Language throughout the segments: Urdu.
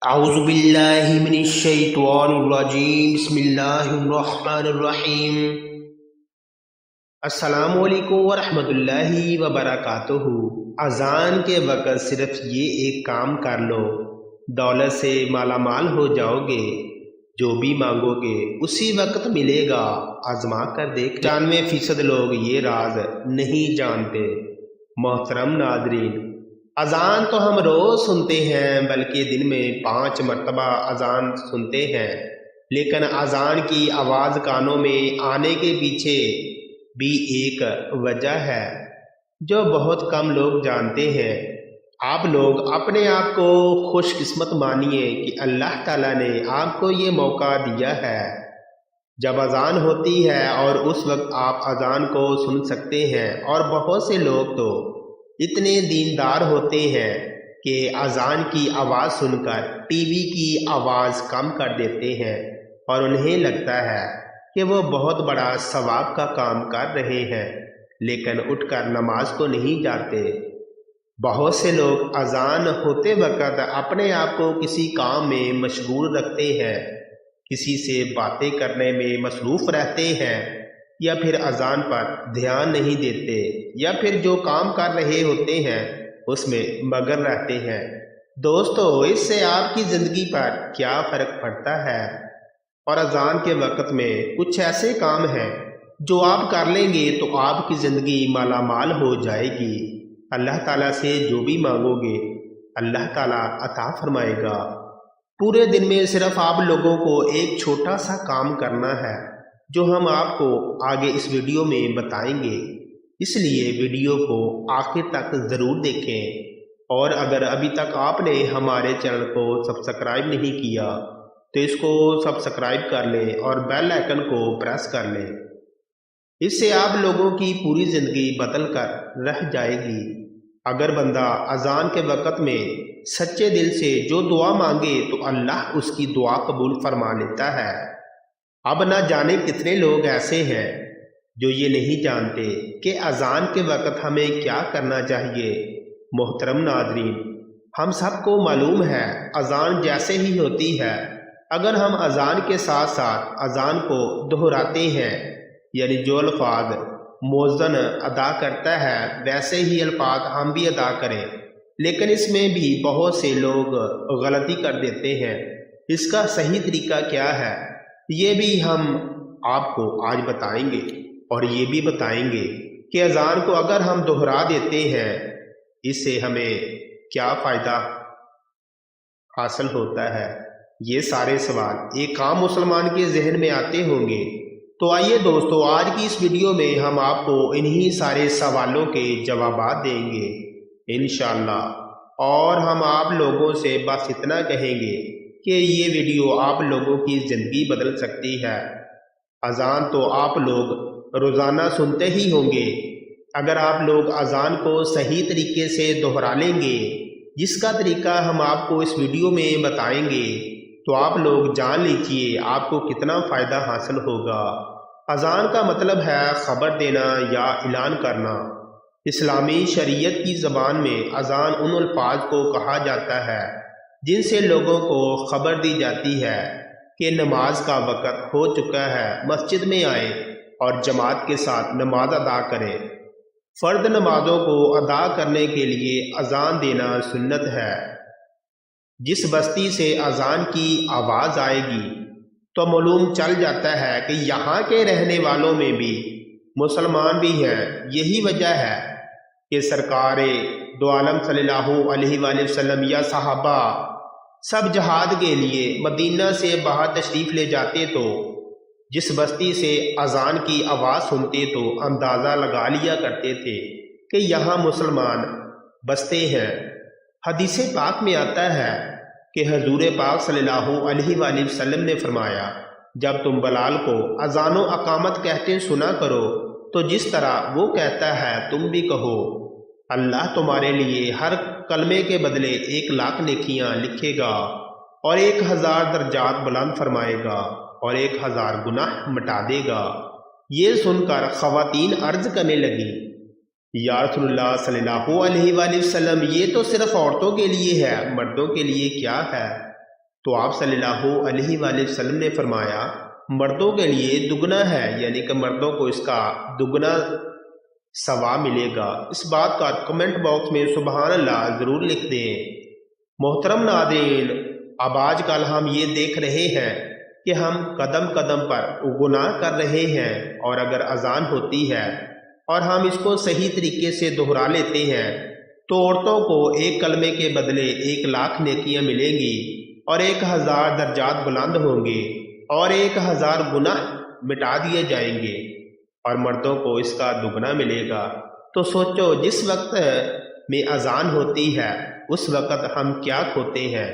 اعوذ باللہ من الشیطان الرجیم بسم اللہ الرحمن الرحیم السلام علیکم ورحمۃ اللہ وبرکاتہ۔ اذان کے وقت صرف یہ ایک کام کر لو، دولت سے مالا مال ہو جاؤ گے، جو بھی مانگو گے اسی وقت ملے گا، آزما کر دیکھ۔ 95% لوگ یہ راز نہیں جانتے۔ محترم ناظرین، اذان تو ہم روز سنتے ہیں، بلکہ دن میں 5 مرتبہ اذان سنتے ہیں، لیکن اذان کی آواز کانوں میں آنے کے پیچھے بھی ایک وجہ ہے جو بہت کم لوگ جانتے ہیں۔ آپ لوگ اپنے آپ کو خوش قسمت مانیے کہ اللہ تعالیٰ نے آپ کو یہ موقع دیا ہے جب اذان ہوتی ہے اور اس وقت آپ اذان کو سن سکتے ہیں۔ اور بہت سے لوگ تو اتنے دیندار ہوتے ہیں کہ اذان کی آواز سن کر ٹی وی کی آواز کم کر دیتے ہیں، اور انہیں لگتا ہے کہ وہ بہت بڑا ثواب کا کام کر رہے ہیں، لیکن اٹھ کر نماز کو نہیں جاتے۔ بہت سے لوگ اذان ہوتے وقت اپنے آپ کو کسی کام میں مشغول رکھتے ہیں، کسی سے باتیں کرنے میں مصروف رہتے ہیں، یا پھر اذان پر دھیان نہیں دیتے، یا پھر جو کام کر رہے ہوتے ہیں اس میں مگن رہتے ہیں۔ دوستو، اس سے آپ کی زندگی پر کیا فرق پڑتا ہے؟ اور اذان کے وقت میں کچھ ایسے کام ہیں جو آپ کر لیں گے تو آپ کی زندگی مالا مال ہو جائے گی۔ اللہ تعالیٰ سے جو بھی مانگو گے اللہ تعالیٰ عطا فرمائے گا۔ پورے دن میں صرف آپ لوگوں کو ایک چھوٹا سا کام کرنا ہے جو ہم آپ کو آگے اس ویڈیو میں بتائیں گے، اس لیے ویڈیو کو آخر تک ضرور دیکھیں۔ اور اگر ابھی تک آپ نے ہمارے چینل کو سبسکرائب نہیں کیا تو اس کو سبسکرائب کر لیں اور بیل آئیکن کو پریس کر لیں، اس سے آپ لوگوں کی پوری زندگی بدل کر رہ جائے گی۔ اگر بندہ اذان کے وقت میں سچے دل سے جو دعا مانگے تو اللہ اس کی دعا قبول فرما لیتا ہے۔ اب نہ جانے کتنے لوگ ایسے ہیں جو یہ نہیں جانتے کہ اذان کے وقت ہمیں کیا کرنا چاہیے۔ محترم ناظرین، ہم سب کو معلوم ہے اذان جیسے ہی ہوتی ہے، اگر ہم اذان کے ساتھ ساتھ اذان کو دہراتے ہیں، یعنی جو الفاظ مؤذن ادا کرتا ہے ویسے ہی الفاظ ہم بھی ادا کریں، لیکن اس میں بھی بہت سے لوگ غلطی کر دیتے ہیں۔ اس کا صحیح طریقہ کیا ہے یہ بھی ہم آپ کو آج بتائیں گے، اور یہ بھی بتائیں گے کہ اذان کو اگر ہم دہرا دیتے ہیں اس سے ہمیں کیا فائدہ حاصل ہوتا ہے۔ یہ سارے سوال ایک عام مسلمان کے ذہن میں آتے ہوں گے، تو آئیے دوستو، آج کی اس ویڈیو میں ہم آپ کو انہی سارے سوالوں کے جوابات دیں گے انشاءاللہ۔ اور ہم آپ لوگوں سے بس اتنا کہیں گے کہ یہ ویڈیو آپ لوگوں کی زندگی بدل سکتی ہے۔ اذان تو آپ لوگ روزانہ سنتے ہی ہوں گے، اگر آپ لوگ اذان کو صحیح طریقے سے دہرا لیں گے، جس کا طریقہ ہم آپ کو اس ویڈیو میں بتائیں گے، تو آپ لوگ جان لیجئے آپ کو کتنا فائدہ حاصل ہوگا۔ اذان کا مطلب ہے خبر دینا یا اعلان کرنا۔ اسلامی شریعت کی زبان میں اذان ان الفاظ کو کہا جاتا ہے جن سے لوگوں کو خبر دی جاتی ہے کہ نماز کا وقت ہو چکا ہے، مسجد میں آئیں اور جماعت کے ساتھ نماز ادا کریں۔ فرد نمازوں کو ادا کرنے کے لیے اذان دینا سنت ہے۔ جس بستی سے اذان کی آواز آئے گی تو معلوم چل جاتا ہے کہ یہاں کے رہنے والوں میں بھی مسلمان بھی ہیں۔ یہی وجہ ہے کہ سرکار دو عالم صلی اللہ علیہ وآلہ وسلم یا صحابہ سب جہاد کے لیے مدینہ سے باہر تشریف لے جاتے تو جس بستی سے اذان کی آواز سنتے تو اندازہ لگا لیا کرتے تھے کہ یہاں مسلمان بستے ہیں۔ حدیث پاک میں آتا ہے کہ حضور پاک صلی اللہ علیہ وآلہ وسلم نے فرمایا، جب تم بلال کو اذان و اقامت کہتے سنا کرو تو جس طرح وہ کہتا ہے تم بھی کہو، اللہ تمہارے لیے ہر کلمے کے بدلے 1,00,000 نیکیاں لکھے گا اور 1,000 درجات بلند فرمائے گا اور 1,000 گناہ مٹا دے گا۔ یہ سن کر خواتین عرض کرنے لگی، یا رسول اللہ صلی اللہ علیہ وآلہ وسلم، یہ تو صرف عورتوں کے لیے ہے، مردوں کے لیے کیا ہے؟ تو آپ صلی اللہ علیہ وآلہ وسلم نے فرمایا مردوں کے لیے دگنا ہے، یعنی کہ مردوں کو اس کا دگنا ثواب ملے گا۔ اس بات کا کمنٹ باکس میں سبحان اللہ ضرور لکھ دیں۔ محترم ناظرین، اب آج کل ہم یہ دیکھ رہے ہیں کہ ہم قدم قدم پر گناہ کر رہے ہیں، اور اگر اذان ہوتی ہے اور ہم اس کو صحیح طریقے سے دہرا لیتے ہیں تو عورتوں کو ایک کلمے کے بدلے 1,00,000 نیکیاں ملیں گی، اور 1,000 درجات بلند ہوں گے، اور 1,000 گناہ مٹا دیے جائیں گے، اور مردوں کو اس کا دگنا ملے گا۔ تو سوچو، جس وقت میں اذان ہوتی ہے اس وقت ہم کیا کھوتے ہیں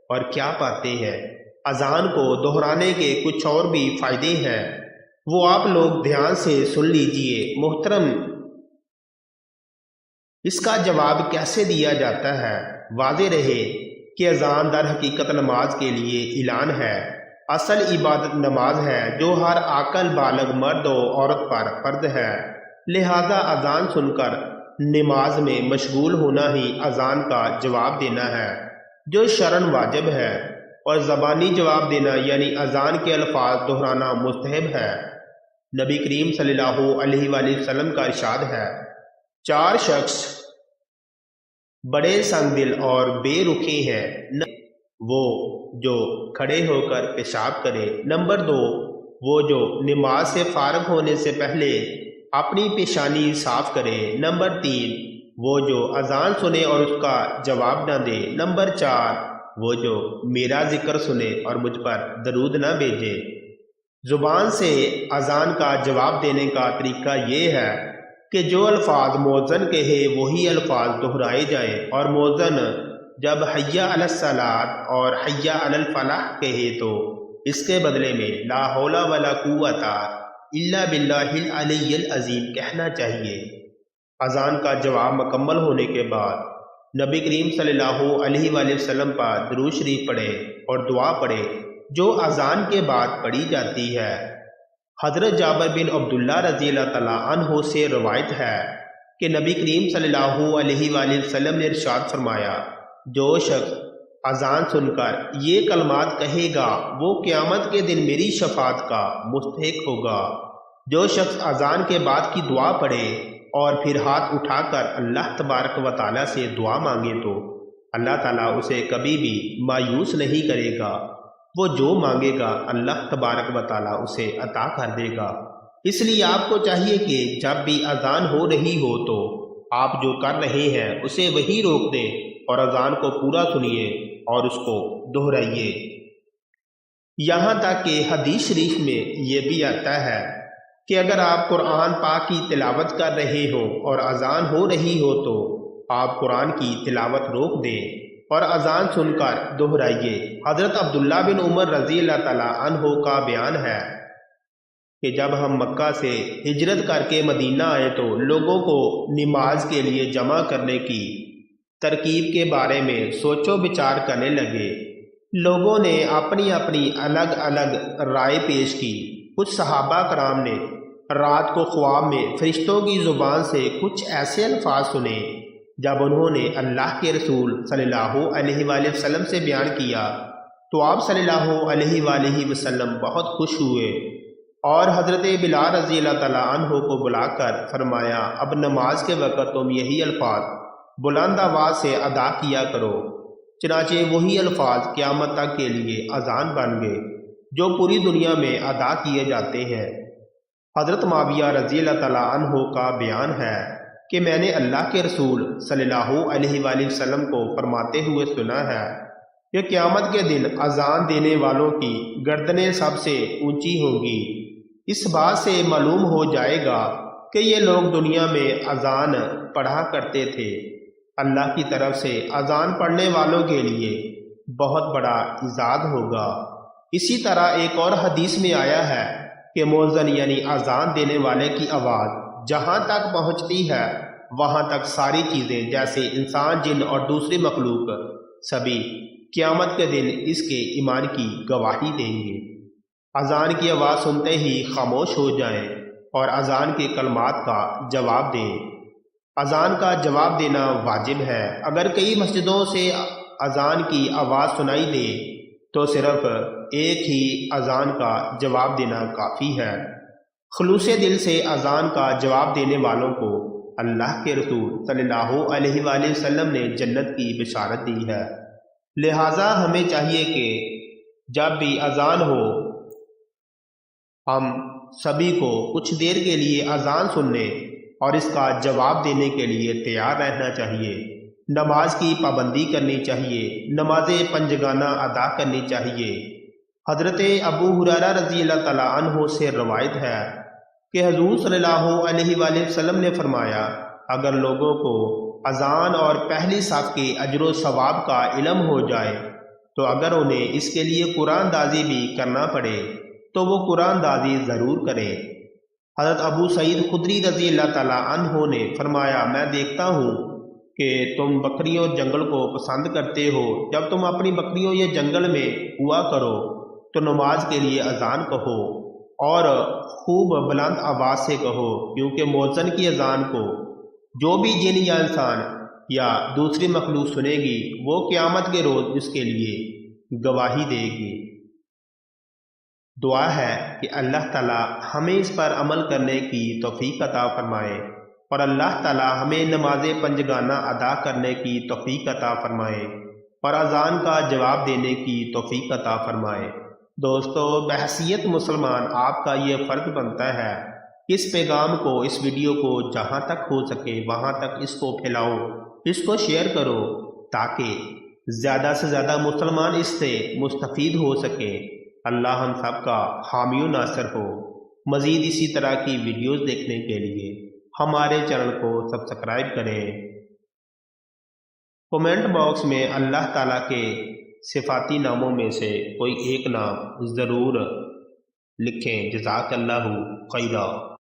اور کیا پاتے ہیں۔ اذان کو دہرانے کے کچھ اور بھی فائدے ہیں، وہ آپ لوگ دھیان سے سن لیجئے۔ محترم، اس کا جواب کیسے دیا جاتا ہے؟ واضح رہے کہ اذان در حقیقت نماز کے لیے اعلان ہے، اصل عبادت نماز ہے جو ہر عاقل بالغ مرد و عورت پر فرض ہے، لہذا اذان سن کر نماز میں مشغول ہونا ہی اذان کا جواب دینا ہے جو شرعاً واجب ہے، اور زبانی جواب دینا یعنی اذان کے الفاظ دہرانا مستحب ہے۔ نبی کریم صلی اللہ علیہ وآلہ وسلم کا ارشاد ہے، 4 شخص بڑے سنگ دل اور بے رخی ہیں، وہ جو کھڑے ہو کر پیشاب کرے، نمبر 2 وہ جو نماز سے فارغ ہونے سے پہلے اپنی پیشانی صاف کرے، نمبر 3 وہ جو اذان سنے اور اس کا جواب نہ دے، نمبر 4 وہ جو میرا ذکر سنے اور مجھ پر درود نہ بھیجے۔ زبان سے اذان کا جواب دینے کا طریقہ یہ ہے کہ جو الفاظ مؤذن کہے وہی الفاظ دہرائے جائیں، اور مؤذن جب حی علی الصلاۃ اور حی علی الفلاح کہے تو اس کے بدلے میں لا حول ولا قوت الا باللہ العلی العظیم کہنا چاہیے۔ اذان کا جواب مکمل ہونے کے بعد نبی کریم صلی اللہ علیہ وآلہ وسلم پر درود شریف پڑھے اور دعا پڑھے جو اذان کے بعد پڑھی جاتی ہے۔ حضرت جابر بن عبداللہ رضی اللہ تعالیٰ عنہ سے روایت ہے کہ نبی کریم صلی اللہ علیہ وآلہ وسلم نے ارشاد فرمایا، جو شخص اذان سن کر یہ کلمات کہے گا وہ قیامت کے دن میری شفاعت کا مستحق ہوگا۔ جو شخص اذان کے بعد کی دعا پڑھے اور پھر ہاتھ اٹھا کر اللہ تبارک و تعالیٰ سے دعا مانگے تو اللہ تعالیٰ اسے کبھی بھی مایوس نہیں کرے گا، وہ جو مانگے گا اللہ تبارک و تعالیٰ اسے عطا کر دے گا۔ اس لیے آپ کو چاہیے کہ جب بھی اذان ہو رہی ہو تو آپ جو کر رہے ہیں اسے وہی روک دیں اور اذان کو پورا سنیے اور اس کو دہرائیے۔ یہاں تک کہ حدیث شریف میں یہ بھی آتا ہے کہ اگر آپ قرآن پاک کی تلاوت کر رہے ہو اور اذان ہو رہی ہو تو آپ قرآن کی تلاوت روک دیں اور اذان سن کر دہرائیے۔ حضرت عبداللہ بن عمر رضی اللہ تعالیٰ عنہ کا بیان ہے کہ جب ہم مکہ سے ہجرت کر کے مدینہ آئے تو لوگوں کو نماز کے لیے جمع کرنے کی ترکیب کے بارے میں سوچ و بچار کرنے لگے۔ لوگوں نے اپنی اپنی الگ الگ رائے پیش کی۔ کچھ صحابہ کرام نے رات کو خواب میں فرشتوں کی زبان سے کچھ ایسے الفاظ سنے جب انہوں نے اللہ کے رسول صلی اللہ علیہ وآلہ وسلم سے بیان کیا تو آپ صلی اللہ علیہ وآلہ وسلم بہت خوش ہوئے اور حضرت بلال رضی اللہ تعالیٰ عنہ کو بلا کر فرمایا، اب نماز کے وقت تم یہی الفاظ بلند آواز سے ادا کیا کرو۔ چنانچہ وہی الفاظ قیامت تک کے لیے اذان بن گئے جو پوری دنیا میں ادا کیے جاتے ہیں۔ حضرت معاویہ رضی اللہ تعالیٰ عنہ کا بیان ہے کہ میں نے اللہ کے رسول صلی اللہ علیہ وآلہ وسلم کو فرماتے ہوئے سنا ہے کہ قیامت کے دن اذان دینے والوں کی گردنیں سب سے اونچی ہوں گی۔ اس بات سے معلوم ہو جائے گا کہ یہ لوگ دنیا میں اذان پڑھا کرتے تھے۔ اللہ کی طرف سے اذان پڑھنے والوں کے لیے بہت بڑا اعزاز ہوگا۔ اسی طرح ایک اور حدیث میں آیا ہے کہ مؤذن یعنی اذان دینے والے کی آواز جہاں تک پہنچتی ہے وہاں تک ساری چیزیں جیسے انسان، جن اور دوسری مخلوق سبھی قیامت کے دن اس کے ایمان کی گواہی دیں گے۔ اذان کی آواز سنتے ہی خاموش ہو جائیں اور اذان کے کلمات کا جواب دیں۔ اذان کا جواب دینا واجب ہے۔ اگر کئی مسجدوں سے اذان کی آواز سنائی دے تو صرف ایک ہی اذان کا جواب دینا کافی ہے۔ خلوص دل سے اذان کا جواب دینے والوں کو اللہ کے رسول صلی اللہ علیہ وآلہ وسلم نے جنت کی بشارت دی ہے۔ لہٰذا ہمیں چاہیے کہ جب بھی اذان ہو ہم سبھی کو کچھ دیر کے لیے اذان سننے اور اس کا جواب دینے کے لیے تیار رہنا چاہیے۔ نماز کی پابندی کرنی چاہیے، نماز پنجگانہ ادا کرنی چاہیے۔ حضرت ابو ہریرہ رضی اللہ تعالیٰ عنہ سے روایت ہے کہ حضور صلی اللہ علیہ وآلہ وسلم نے فرمایا، اگر لوگوں کو اذان اور پہلی صف کے اجر و ثواب کا علم ہو جائے تو اگر انہیں اس کے لیے قرآن دازی بھی کرنا پڑے تو وہ قرآن دازی ضرور کریں۔ حضرت ابو سعید خدری رضی اللہ تعالیٰ عنہ نے فرمایا، میں دیکھتا ہوں کہ تم بکریوں جنگل کو پسند کرتے ہو، جب تم اپنی بکریوں یہ جنگل میں ہوا کرو تو نماز کے لیے اذان کہو اور خوب بلند آواز سے کہو، کیونکہ مؤذن کی اذان کو جو بھی جن یا انسان یا دوسری مخلوق سنے گی وہ قیامت کے روز اس کے لیے گواہی دے گی۔ دعا ہے کہ اللہ تعالی ہمیں اس پر عمل کرنے کی توفیق عطا فرمائے اور اللہ تعالی ہمیں نماز پنجگانہ ادا کرنے کی توفیق عطا فرمائے اور اذان کا جواب دینے کی توفیق عطا فرمائے۔ دوستو، بحیثیت مسلمان آپ کا یہ فرض بنتا ہے کہ اس پیغام کو، اس ویڈیو کو جہاں تک ہو سکے وہاں تک اس کو پھیلاؤ، اس کو شیئر کرو تاکہ زیادہ سے زیادہ مسلمان اس سے مستفید ہو سکیں۔ اللہ ہم سب کا حامی و ناصر ہو۔ مزید اسی طرح کی ویڈیوز دیکھنے کے لیے ہمارے چینل کو سبسکرائب کریں۔ کومنٹ باکس میں اللہ تعالیٰ کے صفاتی ناموں میں سے کوئی ایک نام ضرور لکھیں۔ جزاک اللہ خیرا۔